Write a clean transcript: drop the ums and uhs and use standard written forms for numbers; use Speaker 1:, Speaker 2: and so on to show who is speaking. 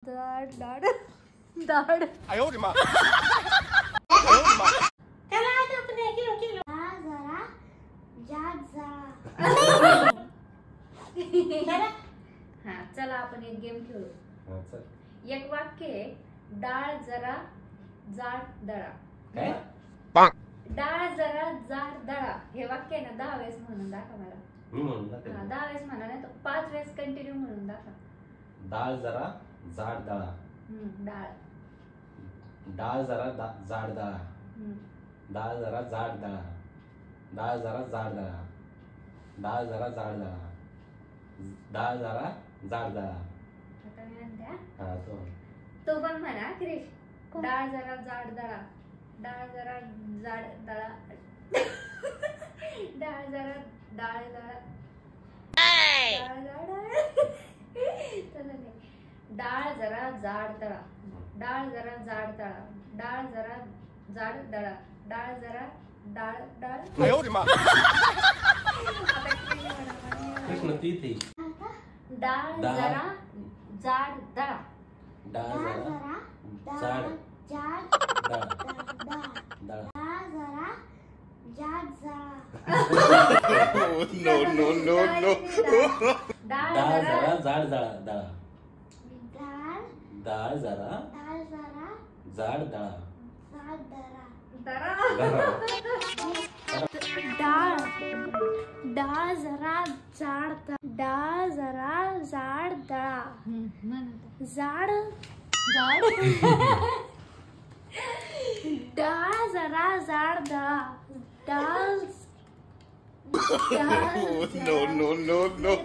Speaker 1: दाड दाड दाड.
Speaker 2: चला आता आपण एक गेम खेळू. जरा जाट जरा.
Speaker 1: हा चला आपण एक गेम खेळू. एक वाक्य आहे, डाळ जरा जाड दळा.
Speaker 3: काय?
Speaker 1: डाळ जरा जाड दळा हे वाक्य आहे ना 10 वेळेस म्हणून दाखवा मला.
Speaker 3: मी म्हणून दाखव.
Speaker 1: हा 10 वेळेस म्हणा नाही तर 5 वेळेस कंटिन्यू म्हणून दाखवा.
Speaker 3: डाळ जरा जाड दळा.
Speaker 1: डाळ
Speaker 3: डाळ जरा जाड दळा. डाळ जरा जाड दळा. डाळ जरा जाड दळा. डाळ जरा जाड दळा. डाळ जरा जाड दळा.
Speaker 1: आता मी म्हणते
Speaker 3: हा
Speaker 1: तो पण म्हणा क्रिश. डाळ जरा जाड दळा. डाळ जरा जाड दळा. डाळ जरा डाळ दळा. डाळ जरा जाड दळा. डाळ जरा जाड दळा. डाळ जरा जाड दळा. डाळ जरा डाळ डाळ.
Speaker 3: कृष्ण ती ती
Speaker 1: डाळ जरा जाड दळा.
Speaker 3: डाळ जरा जाड दळा. दळा.
Speaker 1: डाळ
Speaker 3: डाळ
Speaker 1: जरा
Speaker 3: जरा जाड दळा. डाळ जरा जाड दळा.
Speaker 1: डाळ डाळ जरा जाड. डाळ जरा जाड दळा. जाड जाड. डाळ जरा जाड दळा. डाळ
Speaker 2: no.